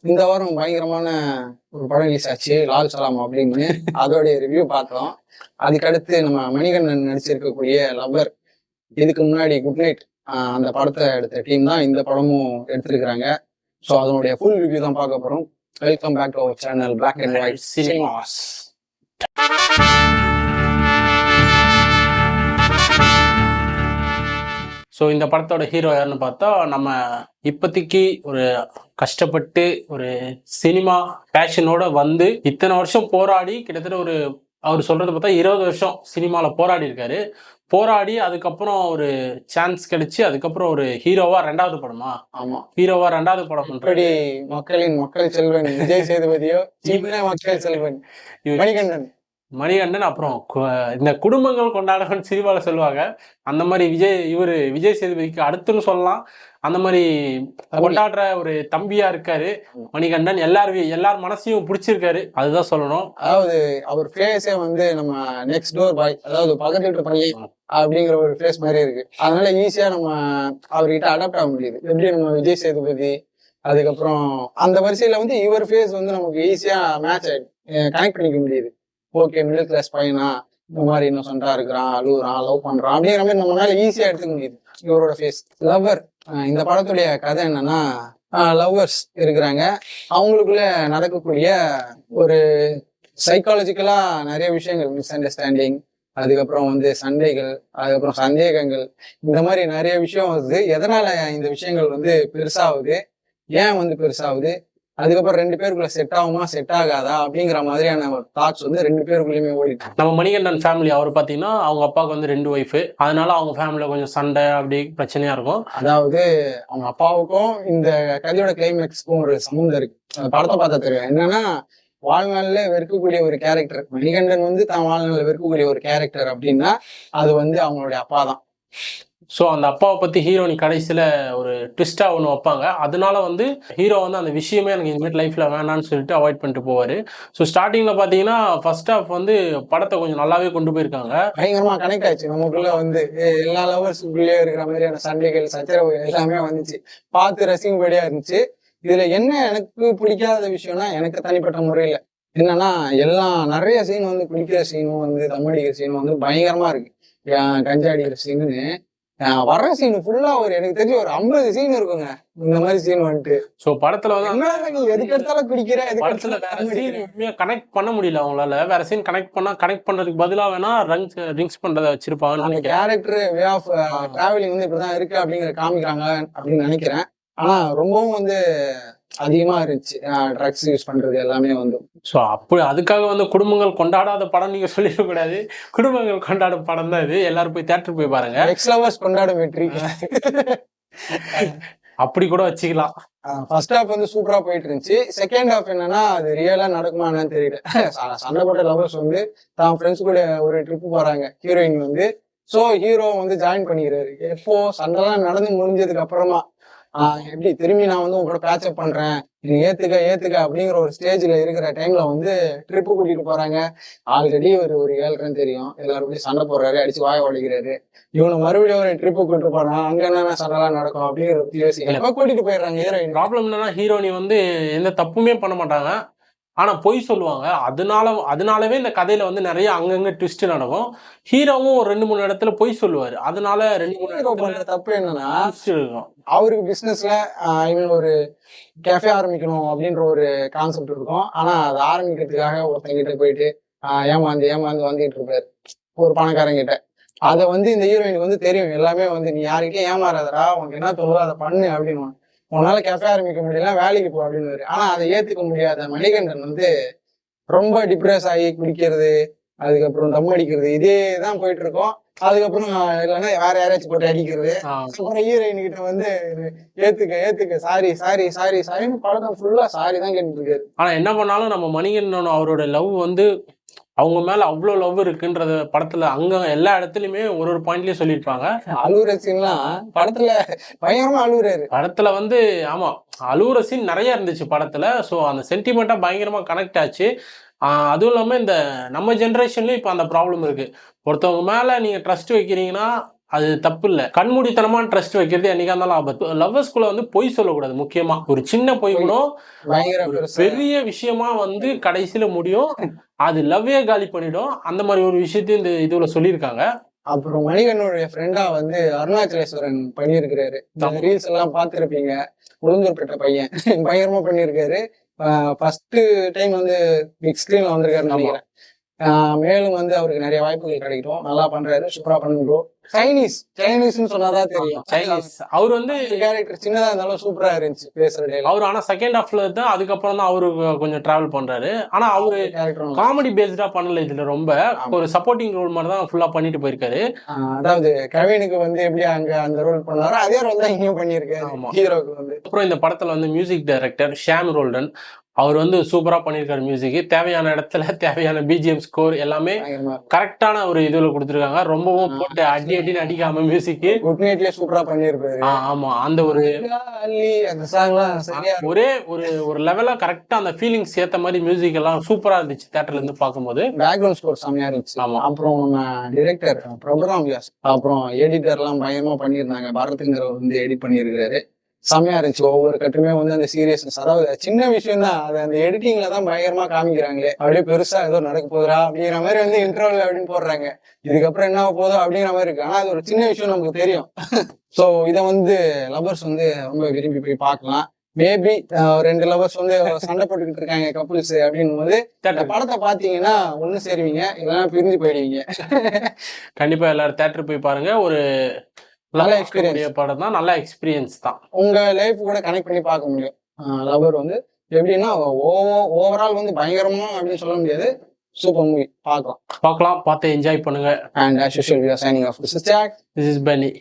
இந்த வாரம் பயங்கரமான ஒரு படம் ரிலீஸ் ஆச்சு, லால் சலாம் அப்படின்னு. அதோடைய ரிவ்யூ பார்த்தோம். அதுக்கடுத்து நம்ம மணிகண்டன் நடிச்சிருக்கக்கூடிய லவ்வர், இதுக்கு முன்னாடி குட் நைட் அந்த படத்தை எடுத்த டீம் தான் இந்த படமும் எடுத்திருக்கிறாங்க. ஸோ அதனுடைய ஃபுல் ரிவ்யூ தான் பார்க்க போறோம். Welcome back to our channel black and white cinemas. So இந்த படத்தோட ஹீரோ யாருன்னு பார்த்தா, நம்ம இப்போதைக்கு ஒரு கஷ்டப்பட்டு ஒரு சினிமா பேஷனோட வந்து இத்தனை வருஷம் போராடி கிட்டத்தட்ட ஒரு அவர் சொல்றதை பார்த்தா 20 வருஷம் சினிமாவில் போராடி இருக்காரு. போராடி அதுக்கப்புறம் ஒரு சான்ஸ் கிடைச்சி அதுக்கப்புறம் ஒரு ஹீரோவா 2வது படமா ஹீரோவா 2வது படம் பண்றாரு. மக்கள் செல்வன் விஜய் சேதுபதியோ மக்கள் செல்வன் மணிகண்டன் அப்புறம் இந்த குடும்பங்கள் கொண்டாடவன் சினிமாவில் சொல்லுவாங்க. அந்த மாதிரி விஜய் சேதுபதிக்கு அடுத்துன்னு சொல்லலாம். அந்த மாதிரி கொண்டாடுற ஒரு தம்பியா இருக்காரு மணிகண்டன். எல்லார் மனசையும் பிடிச்சிருக்காரு, அதுதான் சொல்லணும். அதாவது அவர் ஃபேஸே வந்து நம்ம நெக்ஸ்ட் டோர் பாய், அதாவது பக்கத்து வீட்டு பையன் அப்படிங்கிற ஒரு ஃபேஸ் மாதிரி இருக்கு. அதனால ஈஸியா நம்ம அவர்கிட்ட அடாப்ட் ஆக முடியுது. எப்படி நம்ம விஜய் சேதுபதி, அதுக்கப்புறம் அந்த வரிசையில வந்து இவர் ஃபேஸ் வந்து நமக்கு ஈஸியா மேட்ச் ஆயிடும், கனெக்ட் பண்ணிக்க முடியுது. ஓகே, மிடில் கிளாஸ் பையனா இந்த மாதிரி இன்னொசென்ட்டா இருக்கிறான், அழுகுறான், லவ் பண்றான் அப்படிங்கிற மாதிரி நம்மளால ஈஸியா எடுத்துக்க முடியுது இவரோட ஃபேஸ். லவ்வர், இந்த படத்துடைய கதை என்னன்னா, லவ்வர்ஸ் இருக்கிறாங்க, அவங்களுக்குள்ள நடக்கக்கூடிய ஒரு சைக்காலஜிக்கலா நிறைய விஷயங்கள், மிஸ் அண்டர்ஸ்டாண்டிங், அதுக்கப்புறம் வந்து சண்டைகள், அதுக்கப்புறம் சந்தேகங்கள், இந்த மாதிரி நிறைய விஷயம் வருது. எதனால இந்த விஷயங்கள் வந்து பெருசாகுது, ஏன் வந்து பெருசாகுது, அதுக்கப்புறம் 2 பேருக்குள்ள செட் ஆகுமா செட் ஆகாதா அப்படிங்கிற மாதிரியான ஒரு தாட்ஸ் வந்து 2 பேருக்குள்ளயுமே ஓடிட்டு. நம்ம மணிகண்டன் ஃபேமிலி அவர் பார்த்தீங்கன்னா அவங்க அப்பாவுக்கு வந்து 2 ஒய்ஃபு, அதனால அவங்க ஃபேமிலியில் கொஞ்சம் சண்டை அப்படி பிரச்சனையா இருக்கும். அதாவது அவங்க அப்பாவுக்கும் இந்த கதையோட கிளைமேக்ஸ்க்கும் ஒரு சம்மந்தம் இருக்கு. படத்தை பார்த்தா தெரியும். என்னன்னா, வாழ்நாளில் வெறுக்கக்கூடிய ஒரு கேரக்டர் மணிகண்டன் வந்து தான் வாழ்நாளில் வெறுக்கக்கூடிய ஒரு கேரக்டர் அப்படின்னா அது வந்து அவங்களுடைய அப்பா தான். ஸோ அந்த அப்பாவை பற்றி ஹீரோனி கடைசியில் ஒரு ட்விஸ்ட்டாக ஒன்று வைப்பாங்க. அதனால வந்து ஹீரோ வந்து அந்த விஷயமே எனக்கு இனிமேல் லைஃப்பில் வேணான்னு சொல்லிட்டு அவாய்ட் பண்ணிட்டு போவார். ஸோ ஸ்டார்டிங்கில் பார்த்தீங்கன்னா ஃபர்ஸ்ட் ஹாஃப் வந்து படத்தை கொஞ்சம் நல்லாவே கொண்டு போயிருக்காங்க. பயங்கரமாக கனெக்ட் ஆச்சு. நமக்குள்ள வந்து எல்லா லவர்ஸுக்குள்ளேயே இருக்கிற மாதிரியான சண்டைகள், சச்சரவு எல்லாமே வந்துச்சு. பார்த்து ரசிக்கும்படியா இருந்துச்சு. இதுல என்ன எனக்கு பிடிக்காத விஷயம்னா, எனக்கு தனிப்பட்ட முறையில் என்னன்னா, நிறைய சீன் வந்து குடிக்கிற சீனும் வந்து தம் அடிக்கிற சீனும் வந்து பயங்கரமா இருக்கு. கஞ்சா அடிக்கிற சீனுன்னு வர்ற சீன் ஃபுல்லா எனக்கு தெரிஞ்சு ஒரு 50 சீன் இருக்குங்க இந்த மாதிரி சீன் வந்துட்டு. ஸோ படத்துல வந்து எதுக்கு எடுத்தாலும் குடிக்கிற படத்துல வேற சீன் உண்மையா கனெக்ட் பண்ண முடியல அவங்களால. வேற சீன் கனெக்ட் பண்றதுக்கு பதிலா வேணா ட்ரிங்க்ஸ் பண்றதை வச்சிருப்பாங்க. அந்த கேரக்டர் வே ஆஃப் டிராவலிங் வந்து இப்படிதான் இருக்கு அப்படிங்கிற காமிக்கிறாங்க அப்படின்னு நினைக்கிறேன். ஆனா ரொம்பவும் வந்து அதிகமா இருந்துச்சு ட்ரக்ஸ் யூஸ் பண்றது எல்லாமே வந்து. ஸோ அப்படி அதுக்காக வந்து குடும்பங்கள் கொண்டாடாத படம் நீங்க சொல்லிடக்கூடாது. குடும்பங்கள் கொண்டாடும் படம் தான் இது. எல்லாரும் போய் தியேட்டருக்கு போய் பாருங்க. எக்ஸ் லவர்ஸ் கொண்டாடும் வெற்றி அப்படி கூட வச்சுக்கலாம். ஃபர்ஸ்ட் ஹாஃப் வந்து சூப்பரா போயிட்டு இருந்துச்சு. செகண்ட் ஹாஃப் என்னன்னா, அது ரியலா நடக்குமான்னு தெரியல. சண்டை போட்ட லவர்ஸ் வந்து தான் ஃப்ரெண்ட்ஸ் கூட ஒரு ட்ரிப் போறாங்க. ஹீரோயின் வந்து ஸோ ஹீரோ வந்து ஜாயின் பண்ணிக்கிறாரு. எப்போ சண்டைலாம் நடந்து முடிஞ்சதுக்கு அப்புறமா எப்படி திரும்பி நான் வந்து உங்களோட பேட்சப் பண்றேன், நீ ஏத்துக்க அப்படிங்கிற ஒரு ஸ்டேஜ்ல இருக்கிற டைம்ல வந்து ட்ரிப்பு கூட்டிட்டு போறாங்க. ஆல்ரெடி ஒரு 7 தெரியும், எல்லாரும் சண்டை போடுறாரு, அடிச்சு வாய உடைக்கிறாரு. இவனை மறுபடியும் ஒரு ட்ரிப்பு கூட்டிட்டு போறான், அங்க என்னென்ன சண்டைலாம் நடக்கும் அப்படிங்கிற கூட்டிட்டு போயிடுறாங்க ஹீரோயின். ப்ராப்ளம் என்னன்னா, ஹீரோனி வந்து எந்த தப்புமே பண்ண மாட்டாங்க, ஆனா பொய் சொல்லுவாங்க. அதனாலவே இந்த கதையில வந்து நிறைய அங்கங்க ட்விஸ்ட் நடக்கும். ஹீரோவும் ஒரு 2-3 இடத்துல பொய் சொல்லுவாரு. அதனால 2-3 தப்பு என்னன்னா, அவருக்கு பிசினஸ்ல ஒரு கேஃபே ஆரம்பிக்கணும் அப்படின்ற ஒரு கான்செப்ட் இருக்கும். ஆனா அதை ஆரம்பிக்கிறதுக்காக ஒருத்தங்கிட்ட போயிட்டு ஏமாந்து வந்துட்டு இருப்பாரு ஒரு பணக்காரங்கிட்ட. அதை வந்து இந்த ஹீரோயினுக்கு வந்து தெரியும் எல்லாமே வந்து, நீ யாருக்கிட்டே ஏமாறாதடா, உனக்கு என்ன தோணுதோ அதை பண்ணு அப்படின்னு. உன்னால கேஃபே ஆரம்பிக்க முடியல, வேலைக்கு போ அப்படின்னு. ஆனா அதை ஏத்துக்க முடியாத மணிகண்டன் வந்து ரொம்ப டிப்ரெஸ் ஆகி குடிக்கிறது, அதுக்கப்புறம் தம் அடிக்கிறது, இதேதான் போயிட்டு இருக்கோம். அதுக்கப்புறம் இல்லைன்னா வேற யாராச்சும் போட்டு அடிக்கிறது. அப்புறம் ஹீரோயின் கிட்ட வந்து ஏத்துக்க சாரின்னு படம் ஃபுல்லா சாரி தான் கேட்டுட்டு இருக்காரு. ஆனா என்ன பண்ணாலும் நம்ம மணிகண்டன் அவரோட லவ் வந்து அவங்க மேல அவ்வளவு லவ் இருக்குன்றத படத்துல அங்க எல்லா இடத்துலயுமே ஒரு பாயிண்ட்லயும் சொல்லியிருப்பாங்க. அழுகுற சீன்லாம் படத்துல பயங்கரமா அழுகுறாரு. படத்துல வந்து ஆமா அழுகுற சீன் நிறைய இருந்துச்சு படத்துல. ஸோ அந்த சென்டிமெண்டா பயங்கரமா கனெக்ட் ஆச்சு. அதுவும் இல்லாம இந்த நம்ம ஜென்ரேஷன்லயும் இப்ப அந்த ப்ராப்ளம் இருக்கு. ஒருத்தவங்க மேல நீங்க ட்ரஸ்ட் வைக்கிறீங்கன்னா அது தப்பு இல்ல. கண்மூடித்தனமான ட்ரஸ்ட் வைக்கிறது என்னைக்கா இருந்தாலும் ஆபத்து. லவ்வர்ஸ்குள்ள வந்து பொய் சொல்லக்கூடாது. முக்கியமா ஒரு சின்ன பொய் கூட பயங்கர ஒரு பெருசா பெரிய விஷயமா வந்து கடைசியில முடியும். அது லவ்வே காலி பண்ணிடும். அந்த மாதிரி ஒரு விஷயத்தையும் இந்த இதுல சொல்லியிருக்காங்க. அப்புறம் மணிகண்டனுடைய ஃப்ரெண்டா வந்து அருணாச்சலேஸ்வரன் பண்ணியிருக்கிறாரு. இந்த ரீல்ஸ் எல்லாம் பார்த்திருப்பீங்க. உளுந்தூர்பேட்டை பையன் பயங்கரமா பண்ணியிருக்காரு. ஃபர்ஸ்ட் டைம் வந்து பிக் ஸ்கிரீன்ல வந்திருக்காருன்னு நினைக்கிறேன். மேலும் வந்து அவருக்கு நிறைய வாய்ப்புகள் கிடைக்கும். நல்லா பண்றாரு, சூப்பரா பண்ணுறோம். சைனீஸ்னு சொன்னாதான் தெரியும். சைனீஸ் அவர் வந்து கேரக்டர் சின்னதா இருந்தாலும் சூப்பரா இருந்துச்சு பேசுற டேல. அவர் ஆனா செகண்ட் ஹாஃப்ல தான் அதுக்கப்புறம் தான் அவரு கொஞ்சம் டிராவல் பண்றாரு. ஆனா அவரு கேரக்டர் காமெடி பேஸ்டா பண்ணல இதுல. ரொம்ப ஒரு சப்போர்ட்டிங் ரோல் மாதிரி தான் ஃபுல்லா பண்ணிட்டு போயிருக்காரு. அதாவது கவினுக்கு வந்து எப்படி அங்க அந்த ரோல் பண்ணாரோ அதே ரோல் தான் இங்கேயும் பண்ணியிருக்காரு ஹீரோக்கு வந்து. அப்புறம் இந்த படத்துல வந்து மியூசிக் டைரக்டர் ஷாம் ரோல்டன் அவர் வந்து சூப்பரா பண்ணியிருக்காரு. மியூசிக் தேவையான இடத்துல தேவையான பிஜிஎம் ஸ்கோர் எல்லாமே கரெக்டான ஒரு இதுல கொடுத்துருக்காங்க. ரொம்பவும் போட்டு அடின்னு அடிக்காம மியூசிக் குட் நைட்லயே சூப்பரா பண்ணியிருப்பாரு. ஆமா அந்த ஒரு அந்த சாங்லாம் சரியா ஒரே ஒரு லெவலா கரெக்டா அந்த ஃபீலிங்ஸ் ஏத்த மாதிரி மியூசிக் எல்லாம் சூப்பரா இருந்துச்சு தியேட்டர்ல இருந்து பார்க்கும்போது. பேக்ரவுண்ட் ஸ்கோர் செம்மையா இருந்துச்சு. ஆமா. அப்புறம் நம்ம டிரெக்டர் ப்ரோக்ராம் வியாஸ், அப்புறம் எடிட்டர் எல்லாம் பயங்கரமா பண்ணியிருந்தாங்க. பரத்ங்கிறவர் வந்து எடிட் பண்ணியிருக்காரு. செம்மையா இருந்துச்சு. ஒவ்வொரு கட்டுமே வந்து அந்த சீரியஸ்னஸ், அதாவது சின்ன விஷயம் தான், அது அந்த எடிட்டிங்ல தான் பயங்கரமா காமிக்கிறாங்களே. அப்படியே பெருசா ஏதோ நடக்க போகுதா அப்படிங்கிற மாதிரி வந்து இன்டர்வல் அப்படின்னு போடுறாங்க. இதுக்கப்புறம் என்ன போதோ அப்படிங்கிற மாதிரி இருக்கு. ஆனா அது ஒரு சின்ன விஷயம் நமக்கு தெரியும். ஸோ இதை வந்து லவர்ஸ் வந்து ரொம்ப விரும்பி போய் பார்க்கலாம். மேபி 2 லவர்ஸ் வந்து சண்டை போட்டுக்கிட்டு இருக்காங்க கப்புள்ஸ் அப்படின்னும் போது இந்த படத்தை பாத்தீங்கன்னா ஒண்ணு சேருவீங்க, இல்லைன்னா பிரிஞ்சு போயிடுவீங்க. கண்டிப்பா எல்லாரும் தியேட்டர் போய் பாருங்க. ஒரு நல்ல எக்ஸ்பீரியன்ஸ் படம் தான். நல்ல எக்ஸ்பீரியன்ஸ் தான். உங்க லைஃப் கூட கனெக்ட் பண்ணி பார்க்க முடியும். லவர் வந்து எப்படின்னா ஓவரால் வந்து பயங்கரமா அப்படின்னு சொல்ல முடியாது. Super movie. பார்க்கலாம் பார்த்து என்ஜாய் பண்ணுங்க. And as usual we are signing off. This is Jack. This is Benny.